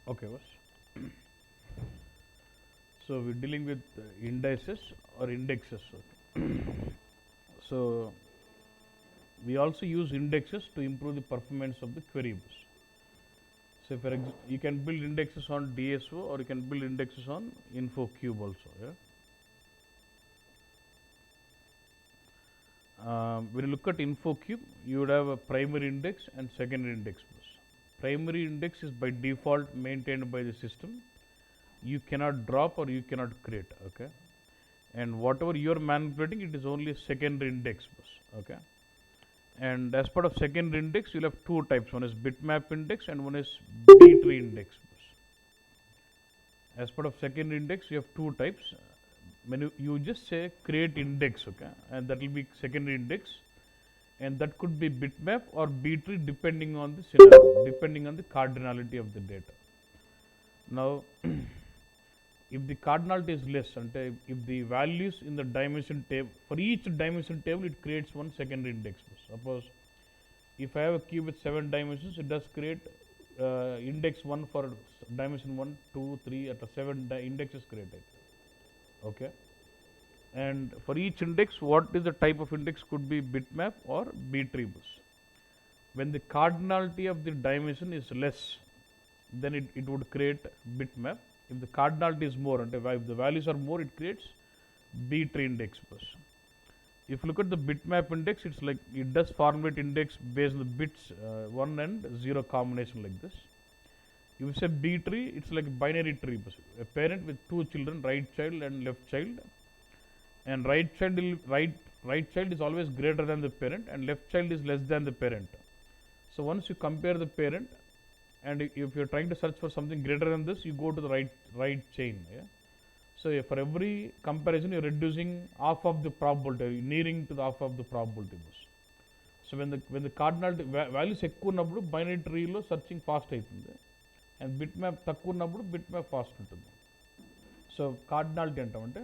Okay, boss. So we're dealing with indices or indexes. Okay. So we also use indexes to improve the performance of the query bus. So you can build indexes on DSO or you can build indexes on InfoCube also. Yeah. When you look at InfoCube, you would have a primary index and secondary index bus. Primary index is by default maintained by the system. You cannot drop or you cannot create. Okay. And whatever you are manipulating, it is only a secondary index bus. Okay. And as part of secondary index, you'll have two types. One is bitmap index and one is B-tree index bus. As part of secondary index, you have two types. When you just say create index, okay, and that will be secondary index, and that could be bitmap or B-tree depending on the scenario, depending on the cardinality of the data. Now, if the cardinality is less, and if the values in the dimension table, for each dimension table, it creates one secondary index bus. Suppose if I have a cube with 7 dimensions, it does create index 1 for dimension 1, 2, 3, at a 7 index is created. Okay. And for each index, what is the type of index could be bitmap or B-tree bus. When the cardinality of the dimension is less, then it would create bitmap. If the cardinality is more, and if the values are more, it creates B-tree index bus. If you look at the bitmap index, it's like it does formulate index based on the bits 1 and 0 combination like this. If you say B-tree, it's like binary tree bus. A parent with two children, right child and left child, and right child is always greater than the parent, and left child is less than the parent. So once you compare the parent, and if you're trying to search for something greater than this, you go to the right chain. Yeah. So for every comparison, you're reducing half of the probability, nearing to the half of the probability bus. So when the cardinality values ఎక్కువ ఉన్నప్పుడు binary ట్రీలో searching fast అవుతుంది, and bit map తక్కువ ఉన్నప్పుడు bit map fast ఉంటుంది. So cardinality అంటామంటే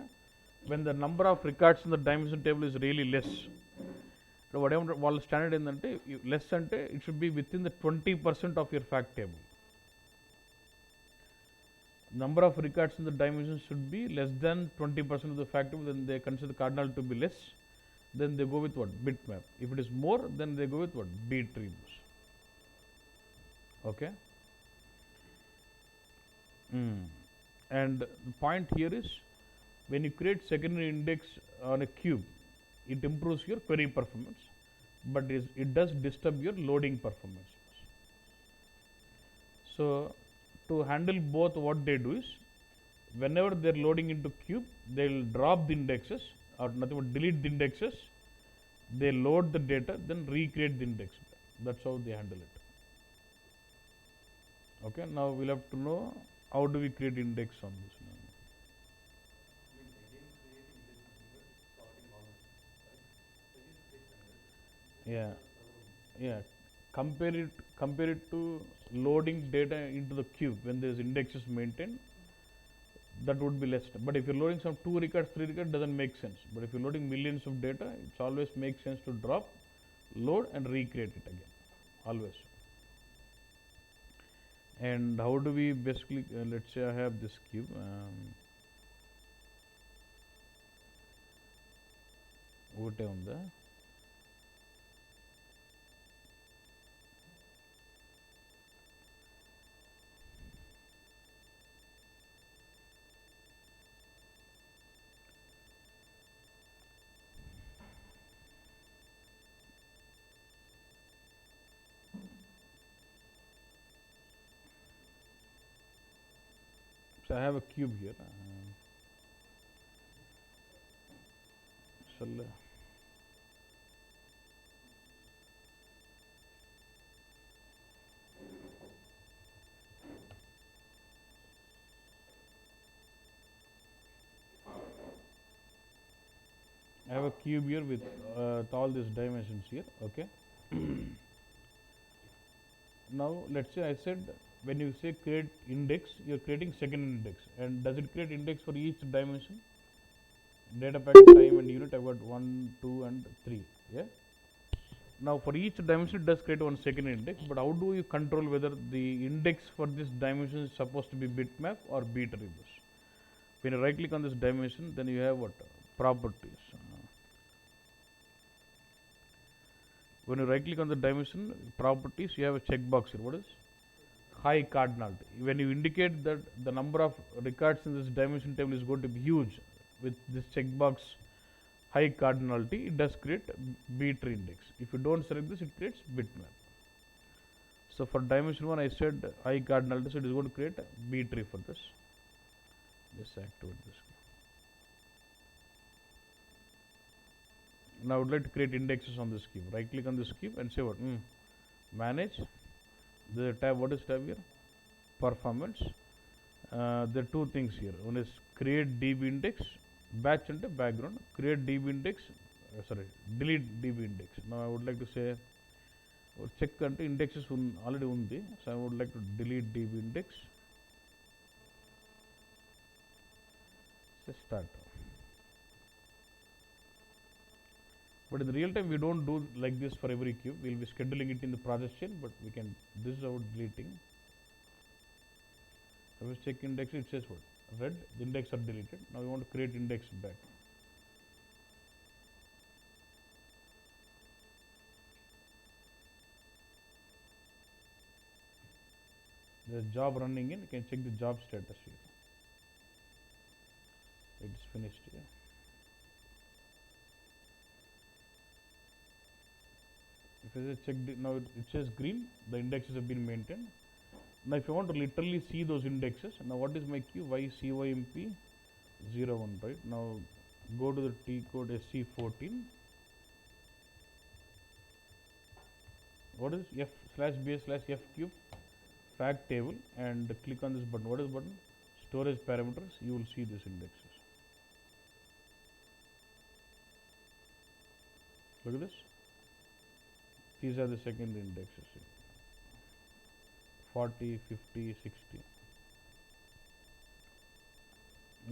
when the number of records in the dimension table is really less. Whatever వాళ్ళ standard ఏంటంటే లెస్ అంటే it should be with in the 20% of your fact table. Number of records in the dimension should be less than 20% of the fact table. Then they consider the cardinal to be less. Then they go with what? Bitmap. If it is more, then they go with what? B-tree bus. Okay. And the point here is, when you create secondary index on a cube, it improves your query performance, but it does disturb your loading performance. So to handle both, what they do is, whenever they are loading into cube, they will drop the indexes or nothing but delete the indexes. They load the data, then recreate the index. That's how they handle it. Okay. Now we'll have to know how do we create index on this. Yeah. Compare it to loading data into the cube when there is indexes maintained. That would be less. But if you're loading some 2 records, 3 records, doesn't make sense. But if you're loading millions of data, it always makes sense to drop, load, and recreate it again. Always. And how do we basically? Let's say I have this cube. What on the? So I have a cube here. I have a cube here with all these dimensions here. Okay. Now let's say I said, when you say create index, you're creating second index. And does it create index for each dimension? Data packet, time and unit, I've got 1, 2 and 3. Yeah. Now for each dimension it does create one second index, but how do you control whether the index for this dimension is supposed to be bitmap or b-tree bus? When you right click on this dimension, then you have what? Properties. When you right click on the dimension properties, you have a checkbox here. What is? High cardinality. When you indicate that the number of records in this dimension table is going to be huge, with this checkbox high cardinality, it does create b-tree index. If you don't select this, it creates bitmap. So for dimension 1, I said high cardinality, so it is going to create b-tree for this. Just activate this. Now I would like to create indexes on this cube. Right click on this cube and say what? Manage. The tab, what is tab here? Performance. There are two things here. One is create db index, batch and background. Create db index, delete db index. Now I would like to say check ante indexes already undi, so I would like to delete db index. So start. But in the real time, we don't do like this for every cube. We'll be scheduling it in the process chain, but we can, this is our deleting. I will check index, it says what? Red, the index are deleted. Now we want to create index back. There's a job running in, you can check the job status here. It's finished here. If I check now it says green, the indexes have been maintained. Now if you want to literally see those indexes, now what is my queue? YCYMP 01, right? Now go to the T code SC14. What is F/BA/F cube fact table, and click on this button. What is the button? Storage parameters. You will see these indexes. Look at this. These are the secondary indexes. 40, 50, 60.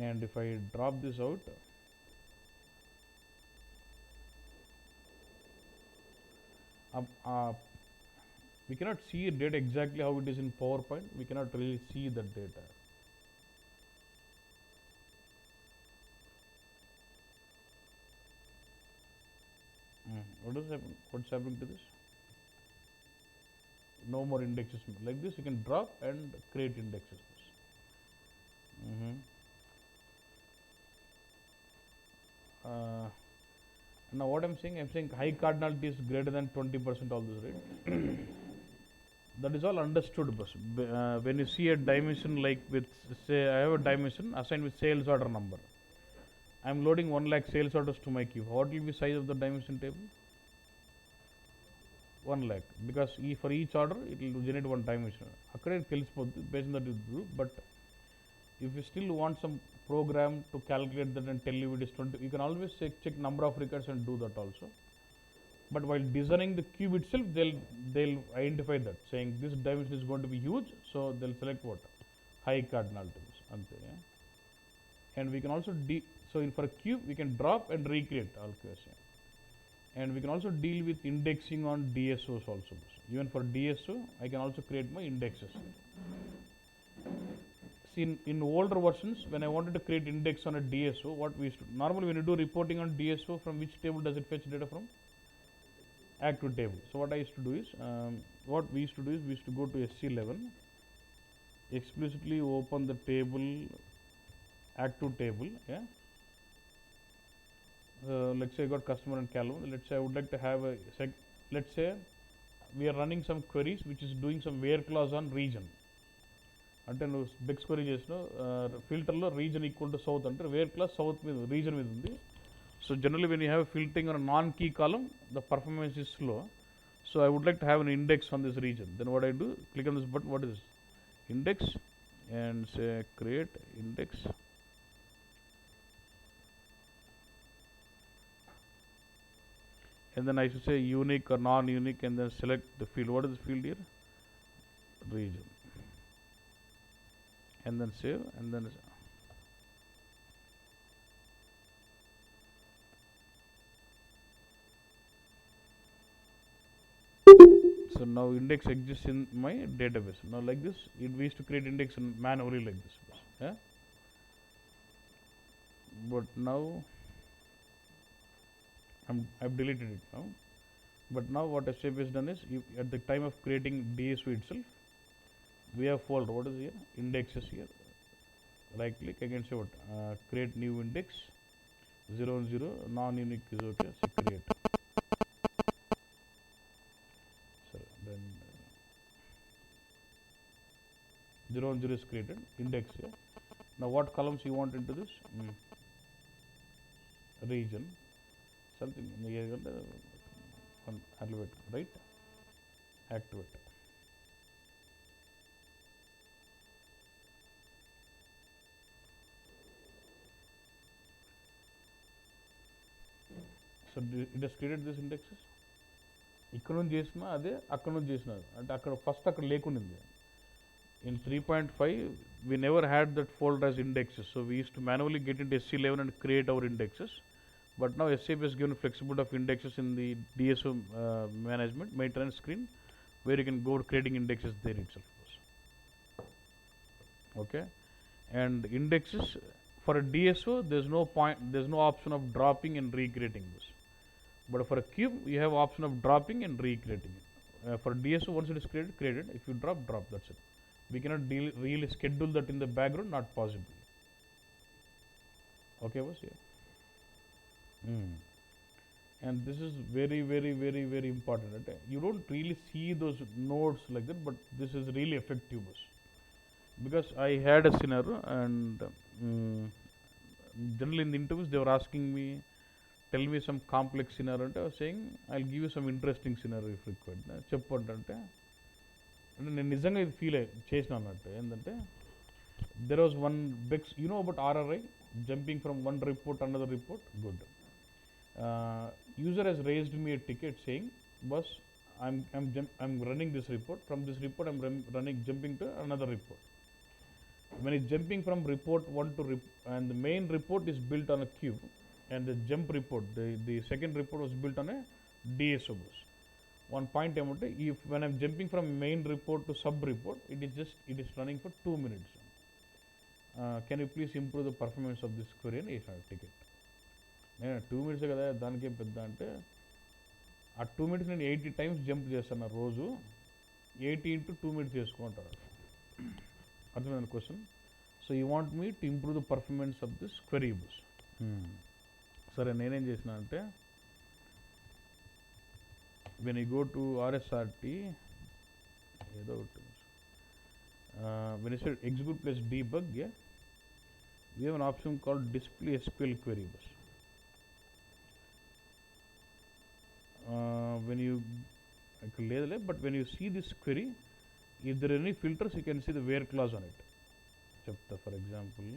And if I drop this out, we cannot see data exactly how it is in PowerPoint. We cannot really see the data. What's happening to this? No more indexes. Like this, you can drop and create indexes. Now what I'm saying high cardinality is greater than 20%, all this, right? That is all understood. When you see a dimension like with, say, I have a dimension assigned with sales order number. I am loading 1 lakh sales orders to my cube. What will be size of the dimension table? 1 lakh, because for each order it will generate one dimension. Based on that you do, but if you still want some program to calculate that and tell you it is 20, you can always check number of records and do that also. But while designing the cube itself, they'll identify that, saying this dimension is going to be huge, so they'll select what? High cardinality. And we can also for a cube we can drop and recreate all cases. And we can also deal with indexing on DSOs also. Even for DSO, I can also create my indexes. See, in older versions, when I wanted to create index on a DSO, what we used to, normally when you do reporting on DSO, from which table does it fetch data from? Active table. So what I used to do is, we used to go to SC11, explicitly open the table, active table, yeah. Let's say I got customer and Calvin. Let's say I would like to have let's say we are running some queries which is doing some where clause on region. అంటే నువ్వు BigQuery చేసిన ఫిల్టర్లో region equal to south అంటే where clause south మీద region మీద ఉంది. So generally when you have filtering on non key column the performance is slow. So I would like to have an index on this region. Then what I do, click on this button, what is index and say create index. And then I should say unique or non-unique, and then select the field. What is the field here? Region. And then save, and then now index exists in my database. Now like this, we used to create index manually like this. Yeah? But now I've deleted it now. But now what SAP has done is, at the time of creating DSO itself, we have folder. What is here? Indexes here. Right click again, say what? Create new index. 0 and 0, non-unique is okay. So create. So then 0 and 0 is created. Index here. Now what columns you want into this? Region. Something in the area. Elevate, right? Activate. So it has created these indexes. ఇక్కడ నుంచి చేసినా అదే అక్కడ నుంచి చేసినారు అంటే అక్కడ first అక్కడ లేకుండింది. In 3.5 we never had that folder as indexes, so we used to manually get into SC11 and create our indexes. But now SAP has given flexibility of indexes in the DSO management maintenance screen, where you can go creating indexes there itself. Okay, and indexes for a DSO, there's no option of dropping and recreating this. But for a cube, you have option of dropping and recreating it. For DSO, once it is created. If you drop, that's it. We cannot really schedule that in the background, not possible. Okay, boss? Yeah. And this is very, very, very, very important. Right? You don't really see those nodes like that, but this is really effective, boss. Because I had a scenario, and generally in the interviews, they were asking me, tell me some complex scenario. I was saying, I'll give you some interesting scenario if required. చెప్పంటే నేను నిజంగా ఇది feel చేసిన అన్నట్టు ఏంటంటే, there was one big, you know about RRI, jumping from one report another report. Good. User has raised me a ticket saying, boss, I'm running this report. From this report, I'm jumping to another report. When it's jumping from report 1 to and the main report is built on a queue, and the jump report, the second report was built on a DSO bus. One point if when I'm jumping from main report to sub report, it is running for 2 minutes. Can you please improve the performance of this query and ticket? 2 minutes kada danike pedda ante ఆ 2 minutes నేను 80 times jump చేస్తాను రోజు. 80 into 2 minutes చేసుకుంటారు. అర్థమైంది question? So you want me to improve the performance of this query bus. సరే, నేనేం చేసిన అంటే, వెన్ యూ గో టు ఆర్ఎస్ఆర్టీ ఏదో ఒకటి, when you said execute plus debug, we have an option called display SQL query bus. When you but when you see this query, if there are any filters, you can see the where clause on it. Chapter, for example,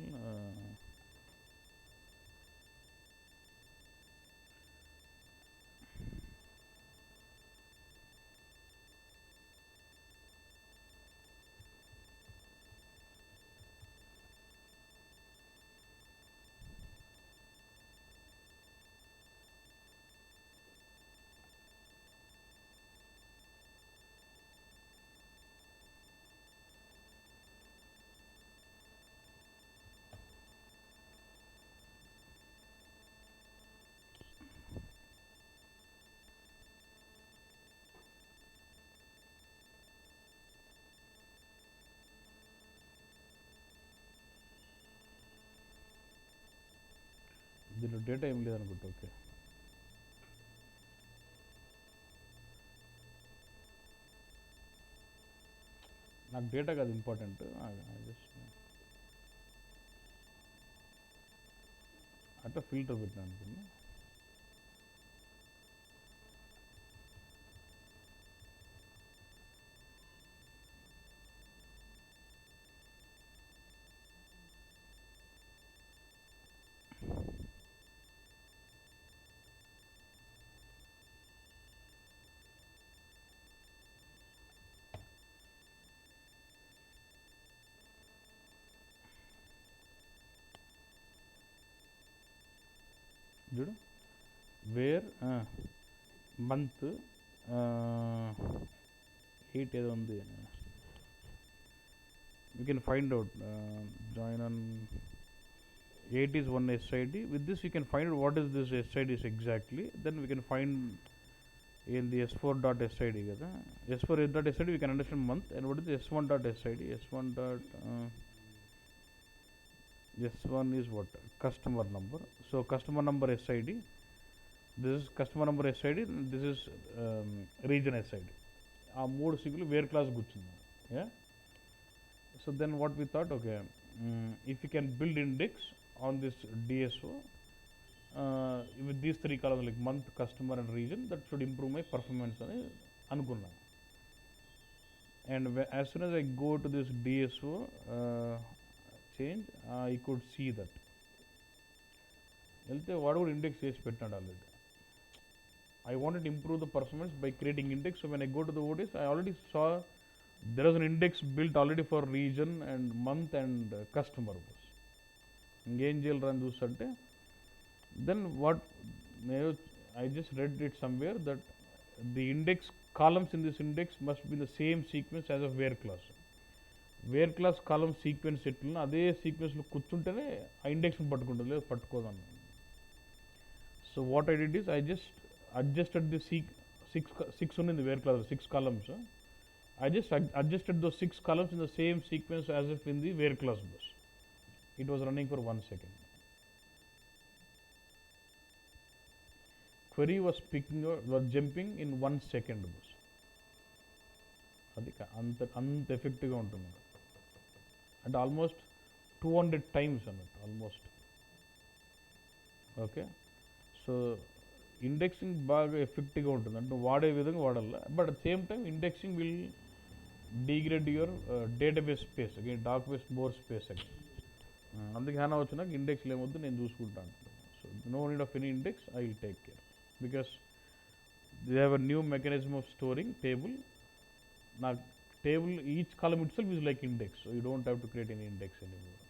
దీంట్లో data ఏం లేదనుకుంటా. Okay, నాకు data కాదు important, just అట్లా filter పెట్టినా అనుకున్నా. చూడు, wear month 8 ఏదో ఉంది. We can find out. Join on 8 is one SID. With this, you can find out what is this SID is exactly. Then we can find in the S4.SID. S4.SID we can understand month, and what is the S1.SID? S1 is what? Customer number. So customer number SID. This is customer number SID. This is region SID. ఆ మూడు సింగులు wear class కూర్చుంది. Yeah. So then what we thought, okay, if you can build index on this DSO with these three columns like month, customer and region, that should improve my performance అని అనుకున్నాను. And as soon as I go to this DSO change, I could see that వెళ్తే వాడు కూడా index చేసి పెట్టాడు already. I wanted to improve the performance by creating index. So when I go to the ODS, I already saw there is an index built already for region and month and customer. ఇంకేం చేయాలి run చూస్తుంటే then what I just read it somewhere that the index columns in this index must be in the same sequence as a where class. Where class column sequence ఎట్లా అదే సీక్వెన్స్లో కూర్చుంటేనే ఆ ఇండెక్స్ని పట్టుకుంటుంది, లేదు పట్టుకోదాన్ని. So what I did is I just adjusted the six in the where class, 6 columns. I just adjusted those 6 columns in the same sequence as if in the where class bus. It was running for 1 second. Query was jumping in 1 second bus. అది అంత ఎఫెక్టివ్గా ఉంటుంది అంటే almost 200 times అన్నట్టు almost. Okay, so indexing బాగా ఎఫెక్టివ్గా ఉంటుంది అంటే వాడే విధంగా వాడాలి. But at same time indexing will degrade your database space, again documents more space again. అందుకే హ్యాన్ అవచ్చు నాకు ఇండెక్స్లు ఏమొద్దు, నేను చూసుకుంటాను. So no need of any index, I will take care because they have a new mechanism of storing table. నాకు table each column itself is like index, so you don't have to create any index anymore.